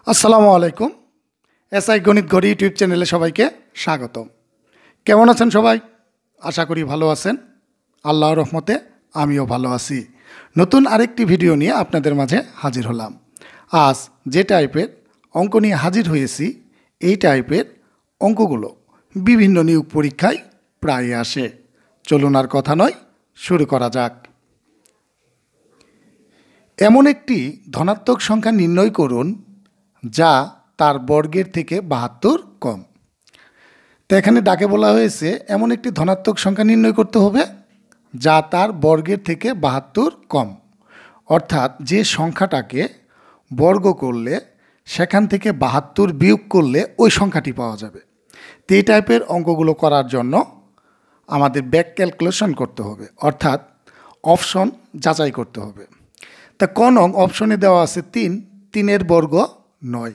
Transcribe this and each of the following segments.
আসসালামু আলাইকুম। এসআই গণিত ঘড়ি ইউটিউব চ্যানেলে সবাইকে স্বাগতম। কেমন আছেন সবাই? আশা করি ভালো আছেন। আল্লাহর রহমতে আমিও ভালো আছি। নতুন আরেকটি ভিডিও নিয়ে আপনাদের মাঝে হাজির হলাম। আজ যে টাইপের অঙ্ক নিয়ে হাজির হয়েছি, এই টাইপের অঙ্কগুলো বিভিন্ন নিয়োগ পরীক্ষায় প্রায় আসে। চলুন আর কথা নয়, শুরু করা যাক। এমন একটি ধনাত্মক সংখ্যা নির্ণয় করুন যা তার বর্গের থেকে ৭২ কম। তো এখানে ডাকে বলা হয়েছে এমন একটি ধনাত্মক সংখ্যা নির্ণয় করতে হবে যা তার বর্গের থেকে ৭২ কম। অর্থাৎ যে সংখ্যাটাকে বর্গ করলে সেখান থেকে ৭২ বিয়োগ করলে ওই সংখ্যাটি পাওয়া যাবে। তো এই টাইপের অঙ্কগুলো করার জন্য আমাদের ব্যাক ক্যালকুলেশন করতে হবে, অর্থাৎ অপশন যাচাই করতে হবে। তা ক নং অপশনে দেওয়া আছে ৩, ৩-এর বর্গ ৯,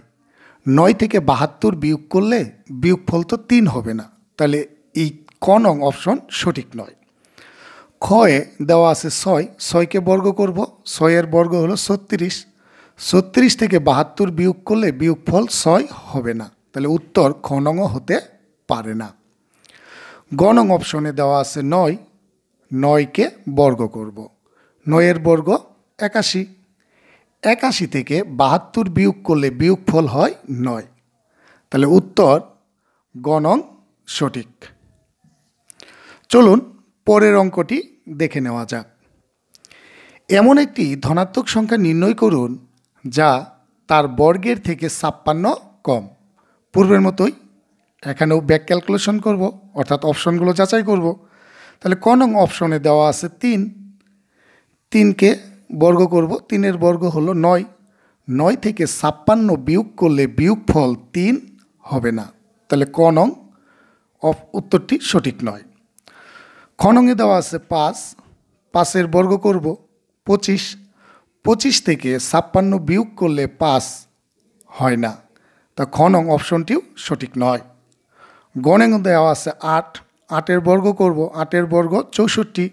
৯ থেকে ৭২ বিয়োগ করলে বিয়োগফল তো ৩ হবে না, তাহলে এই ক নং অপশন সঠিক নয়। খয়ে দেওয়া আছে ৬, ৬কে বর্গ করব, ৬-এর বর্গ হলো ৩৬, ৩৬ থেকে ৭২ বিয়োগ করলে বিয়োগফল ৬ হবে না, তাহলে উত্তর খ নংও হতে পারে না। গ নং অপশনে দেওয়া আছে ৯, ৯কে বর্গ করব, ৯-এর বর্গ ৮১, ৮১ থেকে ৭২ বিয়োগ করলে বিয়োগফল হয় ৯, তাহলে উত্তর গ নং সঠিক। চলুন পরের অঙ্কটি দেখে নেওয়া যাক। এমন একটি ধনাত্মক সংখ্যা নির্ণয় করুন যা তার বর্গের থেকে ৫৬ কম। পূর্বের মতোই এখানেও ব্যাক ক্যালকুলেশন করব, অর্থাৎ অপশনগুলো যাচাই করব। তাহলে ক নং অপশনে দেওয়া আছে ৩, ৩কে বর্গ করব, ৩-এর বর্গ হলো ৯, ৯ থেকে ৫৬ বিয়োগ করলে বিয়োগফল ৩ হবে না, তাহলে ক নং উত্তরটি সঠিক নয়। খ নংয়ে দেওয়া আছে ৫, ৫-এর বর্গ করব ২৫, ২৫ থেকে ৫৬ বিয়োগ করলে ৫ হয় না, তা খ নং অপশনটিও সঠিক নয়। গ নং দেওয়া আছে ৮, ৮-এর বর্গ করব, ৮-এর বর্গ ৬৪,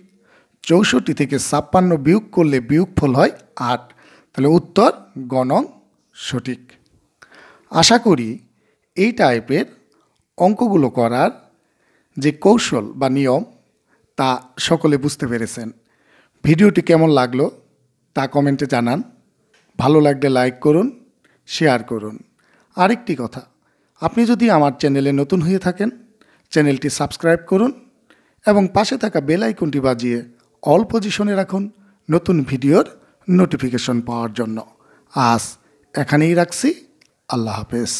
৬৪ থেকে ৫৬ বিয়োগ করলে বিয়োগফল হয় ৮, তাহলে উত্তর গ নং সঠিক। আশা করি এই টাইপের অঙ্কগুলো করার যে কৌশল বা নিয়ম তা সকলে বুঝতে পেরেছেন। ভিডিওটি কেমন লাগলো তা কমেন্টে জানান। ভালো লাগলে লাইক করুন, শেয়ার করুন। আরেকটি কথা, আপনি যদি আমার চ্যানেলে নতুন হয়ে থাকেন, চ্যানেলটি সাবস্ক্রাইব করুন এবং পাশে থাকা বেল আইকনটি বাজিয়ে অল পজিশনে রাখুন নতুন ভিডিওর নোটিফিকেশন পাওয়ার জন্য। আজ এখানেই রাখছি। আল্লাহ হাফেজ।